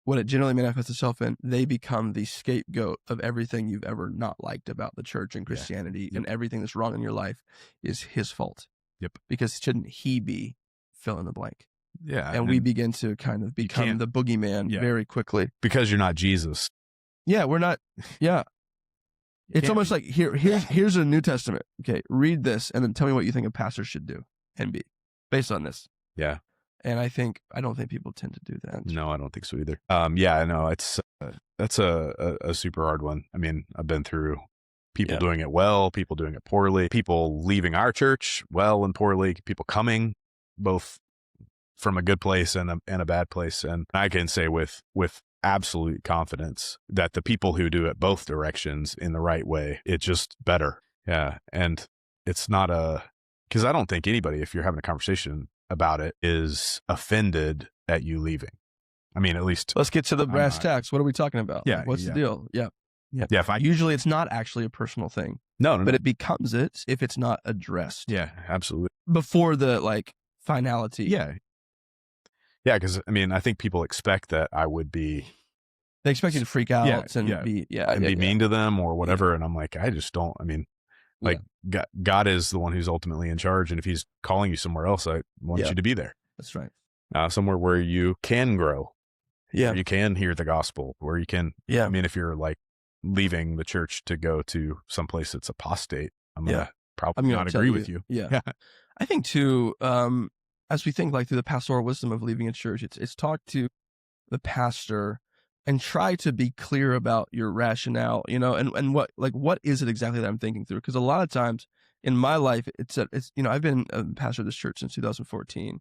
Speaker 1: What it generally manifests itself in, they become the scapegoat of everything you've ever not liked about the church and Christianity, and everything that's wrong in your life is his fault.
Speaker 2: Yep.
Speaker 1: Because shouldn't he be fill in the blank?
Speaker 2: Yeah.
Speaker 1: And we begin to kind of become the boogeyman very quickly.
Speaker 2: Because you're not Jesus.
Speaker 1: Yeah, we're not. Yeah. It's almost like here's a New Testament. Okay, read this and then tell me what you think a pastor should do and be based on this.
Speaker 2: Yeah.
Speaker 1: And I don't think people tend to do that.
Speaker 2: No, I don't think so either. That's a super hard one. I mean, I've been through people doing it well, people doing it poorly, people leaving our church well and poorly, people coming both from a good place and a bad place. And I can say with absolute confidence that the people who do it both directions in the right way, it's just better. Yeah. And it's not because I don't think anybody, if you're having a conversation about it, is offended at you leaving. I mean, at least
Speaker 1: let's get to the brass tacks. What are we talking about?
Speaker 2: Yeah.
Speaker 1: What's the deal? Yeah.
Speaker 2: Yeah.
Speaker 1: Usually it's not actually a personal thing.
Speaker 2: No.
Speaker 1: But it becomes it if it's not addressed.
Speaker 2: Yeah, absolutely.
Speaker 1: Before the finality.
Speaker 2: Yeah. Yeah, because I mean, I think people expect that I would be.
Speaker 1: They expect you to freak out and be
Speaker 2: mean to them or whatever, and I'm like, I just don't. I mean, God is the one who's ultimately in charge, and if He's calling you somewhere else, I want you to be there.
Speaker 1: That's right.
Speaker 2: Somewhere where you can grow,
Speaker 1: where
Speaker 2: you can hear the gospel, where you can.
Speaker 1: Yeah.
Speaker 2: I mean, if you're leaving the church to go to someplace that's apostate, I'm gonna probably not agree with you.
Speaker 1: Yeah. I think too. As we think through the pastoral wisdom of leaving a church, it's talk to the pastor and try to be clear about your rationale, and what is it exactly that I'm thinking through? Because a lot of times in my life, it's I've been a pastor of this church since 2014,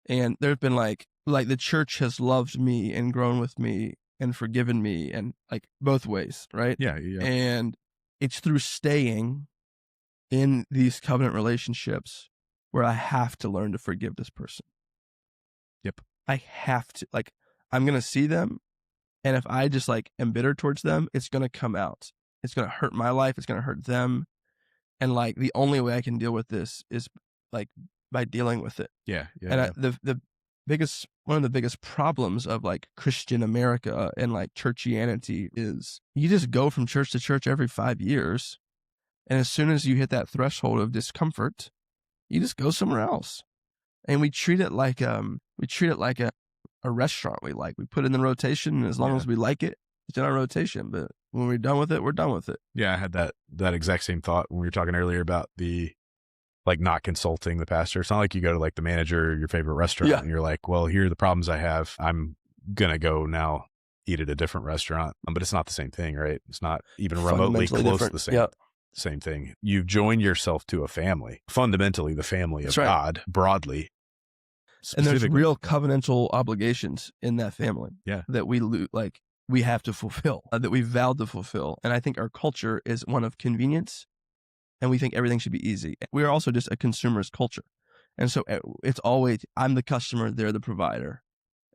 Speaker 1: and there's been the church has loved me and grown with me and forgiven me, and both ways, right?
Speaker 2: Yeah.
Speaker 1: And it's through staying in these covenant relationships where I have to learn to forgive this person.
Speaker 2: Yep.
Speaker 1: I have to, I'm going to see them. And if I just am bitter towards them, it's going to come out. It's going to hurt my life. It's going to hurt them. And like the only way I can deal with this is like by dealing with it.
Speaker 2: Yeah.
Speaker 1: And one of the biggest problems of like Christian America and like churchianity is you just go from church to church every 5 years. And as soon as you hit that threshold of discomfort, you just go somewhere else. And we treat it like a restaurant we like. We put it in the rotation, and as long as we like it, it's in our rotation. But when we're done with it, we're done with it.
Speaker 2: Yeah, I had that exact same thought when we were talking earlier about the like not consulting the pastor. It's not like you go to like the manager of your favorite restaurant and you're like, well, here are the problems I have. I'm gonna go now eat at a different restaurant. But it's not the same thing, right? It's not even remotely close to the same thing. You've joined yourself to a family, fundamentally the family of God, broadly.
Speaker 1: And there's real covenantal obligations in that family that we have to fulfill, that we vowed to fulfill. And I think our culture is one of convenience, and we think everything should be easy. We are also just a consumerist culture. And so it's always, I'm the customer, they're the provider.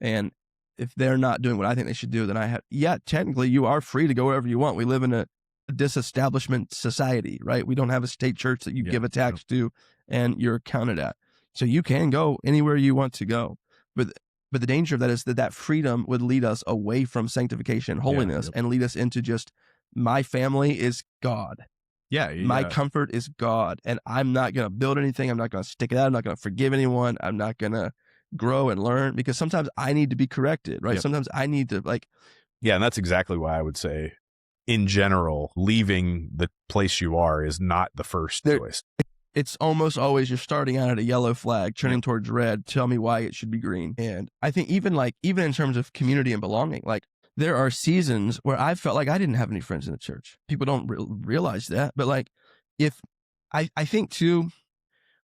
Speaker 1: And if they're not doing what I think they should do, then technically you are free to go wherever you want. We live in a disestablishment society, right? We don't have a state church that you give a tax to and you're counted at. So you can go anywhere you want to go. But the danger of that is that freedom would lead us away from sanctification and holiness and lead us into just, my family is God. My comfort is God. And I'm not going to build anything. I'm not going to stick it out. I'm not going to forgive anyone. I'm not going to grow and learn, because sometimes I need to be corrected, right? Sometimes I need to
Speaker 2: and that's exactly why I would say, in general, leaving the place you are is not the first choice.
Speaker 1: It's almost always you're starting out at a yellow flag, turning towards red. Tell me why it should be green. And I think even in terms of community and belonging, like there are seasons where I felt like I didn't have any friends in the church. People don't realize that. But like, if I think too,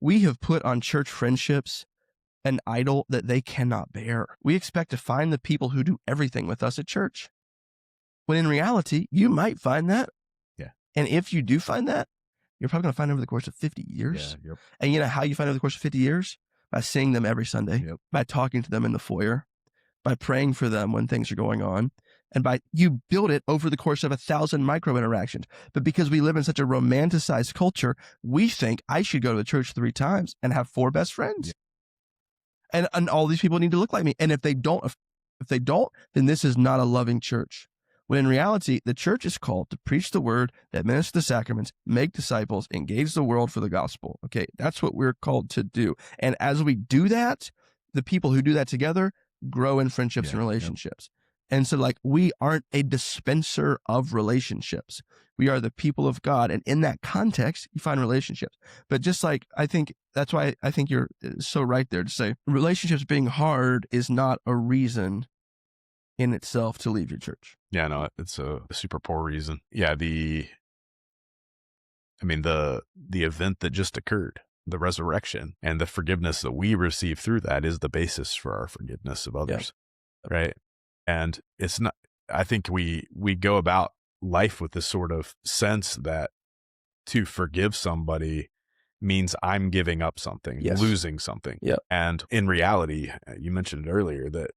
Speaker 1: we have put on church friendships an idol that they cannot bear. We expect to find the people who do everything with us at church, when in reality, you might find that.
Speaker 2: Yeah.
Speaker 1: And if you do find that, you're probably going to find over the course of 50 years.
Speaker 2: Yeah,
Speaker 1: And you know how you find over the course of 50 years? By seeing them every Sunday, by talking to them in the foyer, by praying for them when things are going on, and you build it over the course of 1,000 micro interactions. But because we live in such a romanticized culture, we think I should go to the church 3 times and have 4 best friends. Yeah. And all these people need to look like me. And if they don't, then this is not a loving church. When in reality, the church is called to preach the word, administer the sacraments, make disciples, engage the world for the gospel. Okay, that's what we're called to do. And as we do that, the people who do that together grow in friendships and relationships. And so we aren't a dispenser of relationships. We are the people of God. And in that context, you find relationships. But just I think that's why I think you're so right there to say relationships being hard is not a reason in itself to leave your church.
Speaker 2: Yeah, no, it's a super poor reason. Yeah, the event that just occurred, the resurrection and the forgiveness that we receive through that is the basis for our forgiveness of others, right? And it's not, I think we go about life with this sort of sense that to forgive somebody means I'm giving up something, losing something.
Speaker 1: Yeah.
Speaker 2: And in reality, you mentioned it earlier, that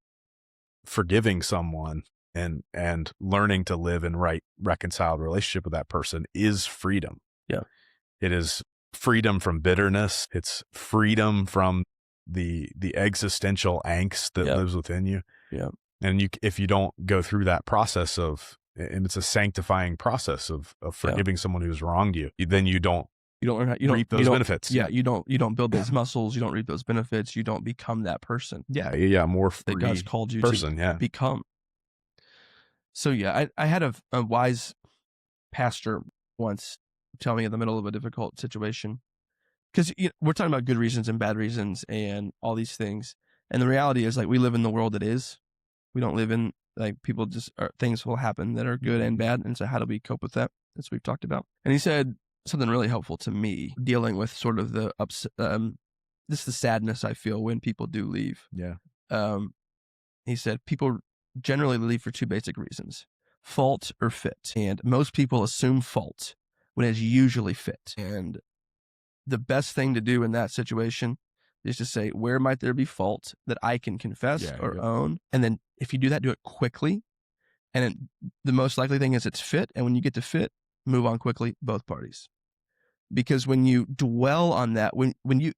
Speaker 2: forgiving someone and learning to live in right reconciled relationship with that person is freedom.
Speaker 1: Yeah.
Speaker 2: It is freedom from bitterness. It's freedom from the existential angst that lives within you.
Speaker 1: Yeah.
Speaker 2: And if you don't go through that process and it's a sanctifying process of forgiving someone who's wronged you, then you don't reap those benefits.
Speaker 1: Yeah. You don't build those muscles. You don't reap those benefits. You don't become that person.
Speaker 2: Yeah. More free
Speaker 1: that God's called you
Speaker 2: person,
Speaker 1: to become. So I had a wise pastor once tell me in the middle of a difficult situation, because we're talking about good reasons and bad reasons and all these things. And the reality is we live in the world that is. We don't live in people things will happen that are good and bad. And so how do we cope with that? That's what we've talked about. And he said something really helpful to me, dealing with sort of the the sadness I feel when people do leave.
Speaker 2: Yeah.
Speaker 1: He said people generally leave for 2 basic reasons: fault or fit. And most people assume fault when it's usually fit. And the best thing to do in that situation is to say, where might there be fault that I can confess or own? And then if you do that, do it quickly. And the most likely thing is it's fit. And when you get to fit, move on quickly, both parties. Because when you dwell on that,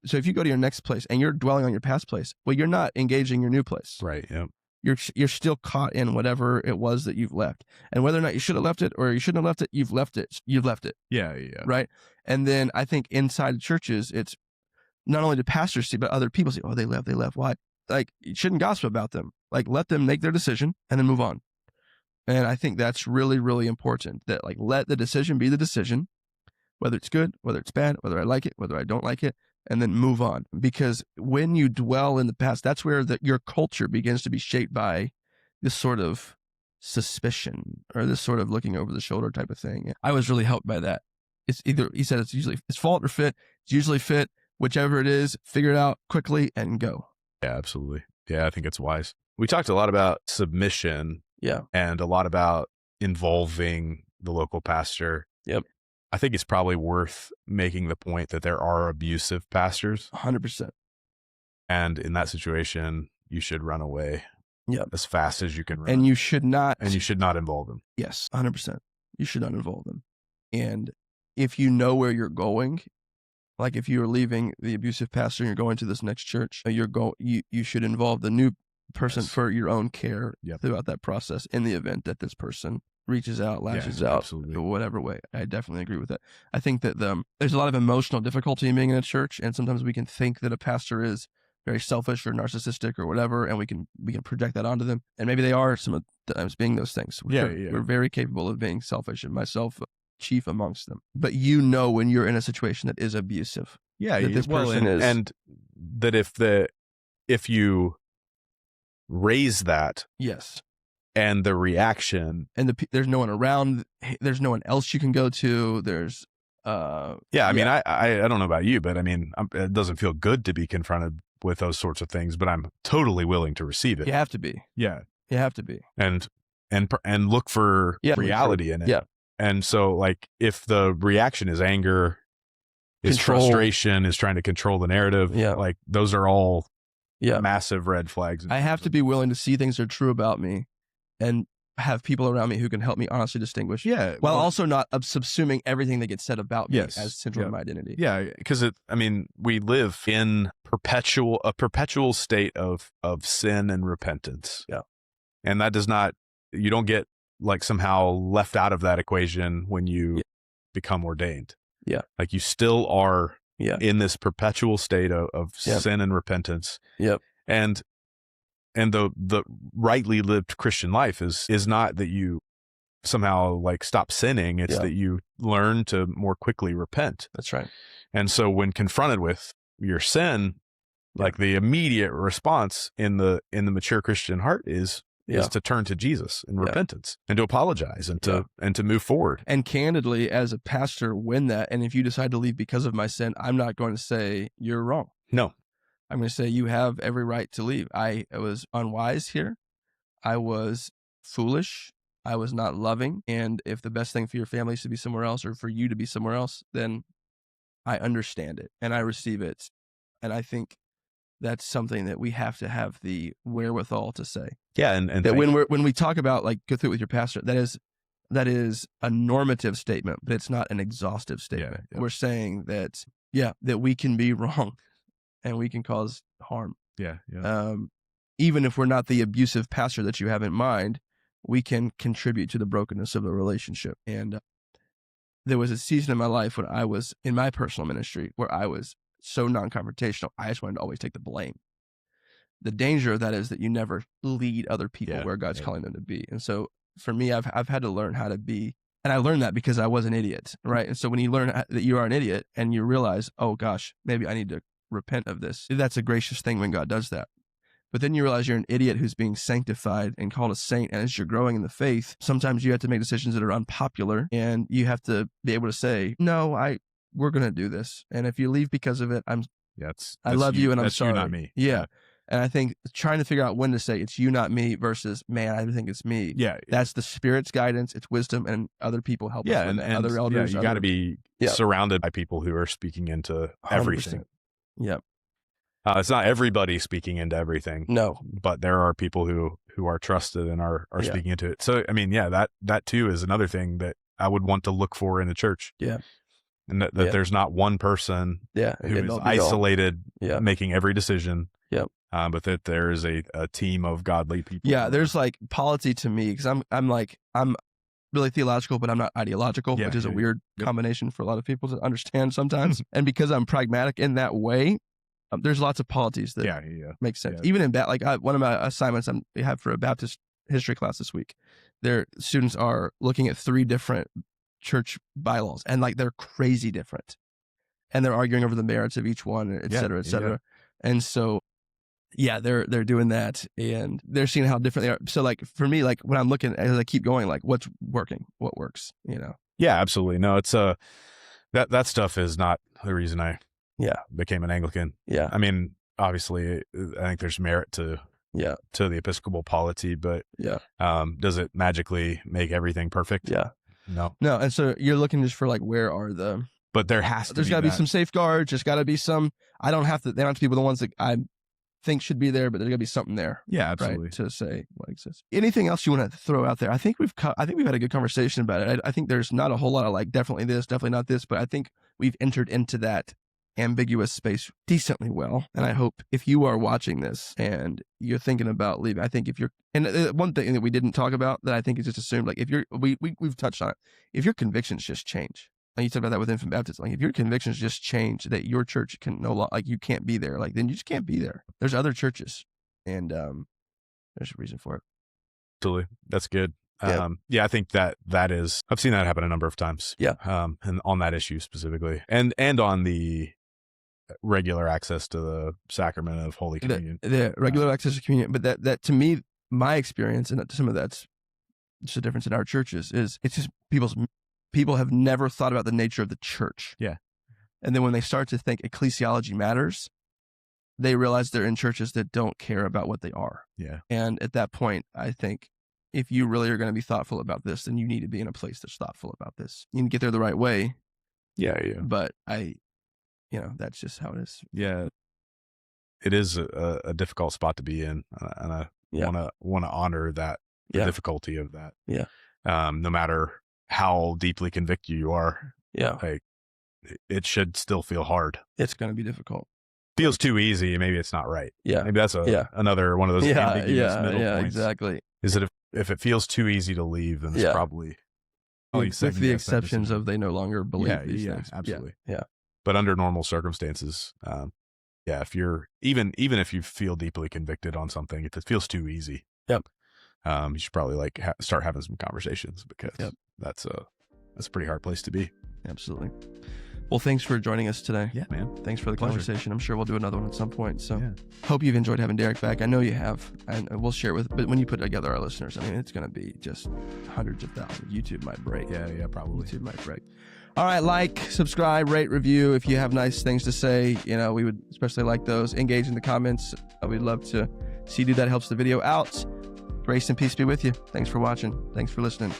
Speaker 1: so if you go to your next place and you're dwelling on your past place, well, you're not engaging your new place.
Speaker 2: Right. Yep.
Speaker 1: You're still caught in whatever it was that you've left. And whether or not you should have left it or you shouldn't have left it, you've left it. You've left it.
Speaker 2: Yeah. Yeah.
Speaker 1: Right. And then I think inside churches, it's not only do pastors see, but other people see, oh, they left. Why? Like, you shouldn't gossip about them. Like, let them make their decision and then move on. And I think that's really, really important, that like, let the decision be the decision, whether it's good, whether it's bad, whether I like it, whether I don't like it, and then move on. Because when you dwell in the past, that's where your culture begins to be shaped by this sort of suspicion or this sort of looking over the shoulder type of thing. I was really helped by that. It's either, he said, it's fault or fit. It's usually fit. Whichever it is, figure it out quickly and go.
Speaker 2: Yeah, absolutely. Yeah, I think it's wise. We talked a lot about submission.
Speaker 1: Yeah.
Speaker 2: And a lot about involving the local pastor.
Speaker 1: Yep.
Speaker 2: I think it's probably worth making the point that there are abusive pastors.
Speaker 1: 100%.
Speaker 2: And in that situation, you should run away.
Speaker 1: Yep.
Speaker 2: As fast as you can run.
Speaker 1: And you should not.
Speaker 2: And you should not involve them.
Speaker 1: Yes, 100%. You should not involve them. And if you know where you're going, like if you're leaving the abusive pastor and you're going to this next church, you should involve the new person for your own care throughout that process in the event that this person reaches out, lashes out,
Speaker 2: absolutely.
Speaker 1: Whatever way. I definitely agree with that. I think that there's a lot of emotional difficulty in being in a church, and sometimes we can think that a pastor is very selfish or narcissistic or whatever, and we can project that onto them. And maybe they are some of the times being those things. We're very capable of being selfish, and myself chief amongst them. But you know when you're in a situation that is abusive.
Speaker 2: Yeah,
Speaker 1: that this person is.
Speaker 2: And that if you raise that,
Speaker 1: yes,
Speaker 2: and the reaction,
Speaker 1: and there's no one around, there's no one else you can go to, there's
Speaker 2: I mean, I don't know about you, but I mean, it doesn't feel good to be confronted with those sorts of things, but I'm totally willing to receive it.
Speaker 1: You have to be.
Speaker 2: Yeah,
Speaker 1: you have to be,
Speaker 2: and look for reality in it.
Speaker 1: Yeah.
Speaker 2: And so, like, if the reaction is anger, is frustration, is trying to control the narrative, like, those are all massive red flags.
Speaker 1: I have to be willing to see things that are true about me and have people around me who can help me honestly distinguish.
Speaker 2: Yeah.
Speaker 1: While also not subsuming everything that gets said about me as central to my identity.
Speaker 2: Yeah. Because we live in a perpetual state of sin and repentance.
Speaker 1: Yeah.
Speaker 2: And that you don't get like somehow left out of that equation when you become ordained.
Speaker 1: Yeah.
Speaker 2: Like, you still are in this perpetual state of sin and repentance.
Speaker 1: Yep.
Speaker 2: And the rightly lived Christian life is not that you somehow like stop sinning. It's that you learn to more quickly repent.
Speaker 1: That's right.
Speaker 2: And so when confronted with your sin, like, the immediate response in the mature Christian heart is to turn to Jesus in repentance and to apologize and to move forward.
Speaker 1: And candidly, as a pastor, and if you decide to leave because of my sin, I'm not going to say you're wrong.
Speaker 2: No.
Speaker 1: I'm going to say you have every right to leave. I was unwise here. I was foolish. I was not loving. And if the best thing for your family is to be somewhere else or for you to be somewhere else, then I understand it and I receive it. And I think that's something that we have to have the wherewithal to say.
Speaker 2: Yeah. And
Speaker 1: that when we talk about, like, go through it with your pastor, that is a normative statement, but it's not an exhaustive statement. Yeah. We're saying that we can be wrong and we can cause harm.
Speaker 2: Yeah.
Speaker 1: Even if we're not the abusive pastor that you have in mind, we can contribute to the brokenness of the relationship. And there was a season in my life when I was in my personal ministry where I was so non-confrontational. I just wanted to always take the blame. The danger of that is that you never lead other people where God's calling them to be. And so for me, I've had to learn how to be, and I learned that because I was an idiot, right? And so when you learn that you are an idiot and you realize, oh gosh, maybe I need to repent of this, that's a gracious thing when God does that. But then you realize you're an idiot who's being sanctified and called a saint. And as you're growing in the faith, sometimes you have to make decisions that are unpopular, and you have to be able to say, no, we're going to do this. And if you leave because of it, I love you and I'm sorry.
Speaker 2: You, not me.
Speaker 1: Yeah. And I think trying to figure out when to say it's you, not me versus, man, I think it's me.
Speaker 2: Yeah.
Speaker 1: That's the Spirit's guidance. It's wisdom, and other people help us.
Speaker 2: And
Speaker 1: other elders.
Speaker 2: You got to be surrounded by people who are speaking into everything.
Speaker 1: 100%. Yep.
Speaker 2: It's not everybody speaking into everything.
Speaker 1: No.
Speaker 2: But there are people who are trusted and are speaking into it. So, I mean, that too is another thing that I would want to look for in the church.
Speaker 1: Yeah.
Speaker 2: And that
Speaker 1: Yeah.
Speaker 2: there's not one person
Speaker 1: Yeah.
Speaker 2: who
Speaker 1: End
Speaker 2: is
Speaker 1: all be all.
Speaker 2: isolated,
Speaker 1: Yeah.
Speaker 2: making every decision.
Speaker 1: Yep.
Speaker 2: But that there is a team of godly people.
Speaker 1: Yeah. There's like polity to me, because I'm really theological, but I'm not ideological,
Speaker 2: Yeah,
Speaker 1: which is a
Speaker 2: yeah,
Speaker 1: weird combination for a lot of people to understand sometimes. And because I'm pragmatic in that way, there's lots of polities that make sense.
Speaker 2: Yeah.
Speaker 1: Even in one of my assignments I have for a Baptist history class this week, their students are looking at 3 different church bylaws, and like they're crazy different, and they're arguing over the merits of each one, et cetera, et cetera. And so, yeah, they're doing that, and they're seeing how different they are. So, like for me, like when I'm looking, as I keep going, like what's working, what works,
Speaker 2: Yeah, absolutely. No, it's that stuff is not the reason I became an Anglican.
Speaker 1: Yeah.
Speaker 2: I mean, obviously, I think there's merit to the Episcopal polity, but does it magically make everything perfect?
Speaker 1: Yeah.
Speaker 2: No.
Speaker 1: And so you're looking just for like, where are
Speaker 2: but there's
Speaker 1: got to be some safeguards. There's got to be some. They don't have to be the ones that I think should be there, but there's got to be something there.
Speaker 2: Yeah, absolutely.
Speaker 1: Right, to say what exists. Anything else you want to throw out there? I think we've had a good conversation about it. I think there's not a whole lot of like definitely this, definitely not this, but I think we've entered into that ambiguous space decently well. And I hope if you are watching this and you're thinking about leaving, I think one thing that we didn't talk about that I think is just assumed, like if we've touched on it, if your convictions just change, and you talk about that with infant baptism, like if your convictions just change that your church can no longer, like you can't be there, like then you just can't be there. There's other churches, and there's a reason for it.
Speaker 2: Absolutely. That's good.
Speaker 1: Yeah.
Speaker 2: I think that is, I've seen that happen a number of times.
Speaker 1: Yeah.
Speaker 2: And on that issue specifically, and on the regular access to the sacrament of Holy Communion.
Speaker 1: The regular access to communion, but that to me, my experience, and some of that's just a difference in our churches, is it's just people have never thought about the nature of the church.
Speaker 2: Yeah.
Speaker 1: And then when they start to think ecclesiology matters, they realize they're in churches that don't care about what they are.
Speaker 2: Yeah.
Speaker 1: And at that point, I think if you really are going to be thoughtful about this, then you need to be in a place that's thoughtful about this. You can get there the right way.
Speaker 2: Yeah.
Speaker 1: But that's just how it is.
Speaker 2: Yeah. It is a difficult spot to be in. And I want to honor that, the difficulty of that.
Speaker 1: Yeah.
Speaker 2: No matter how deeply convicted you are.
Speaker 1: Yeah.
Speaker 2: Like, it should still feel hard.
Speaker 1: It's going to be difficult.
Speaker 2: Feels too easy. Maybe it's not right.
Speaker 1: Yeah.
Speaker 2: Maybe that's another one of those ambiguous middle points. Yeah,
Speaker 1: exactly.
Speaker 2: Is that if it feels too easy to leave, then it's probably
Speaker 1: with the exceptions of they no longer believe these things.
Speaker 2: Absolutely.
Speaker 1: Yeah.
Speaker 2: But under normal circumstances, if you're even if you feel deeply convicted on something, if it feels too easy, you should probably start having some conversations, because that's a pretty hard place to be.
Speaker 1: Absolutely. Well, thanks for joining us today.
Speaker 2: Yeah, man.
Speaker 1: Thanks for the conversation. I'm sure we'll do another one at some point. So
Speaker 2: hope
Speaker 1: you've enjoyed having Derek back. I know you have, and we'll share it but when you put together our listeners, I mean, it's going to be just hundreds of thousands. YouTube might break.
Speaker 2: Yeah, probably.
Speaker 1: YouTube might break. All right, like, subscribe, rate, review. If you have nice things to say, we would especially like those. Engage in the comments. We'd love to see you do that. Helps the video out. Grace and peace be with you. Thanks for watching. Thanks for listening.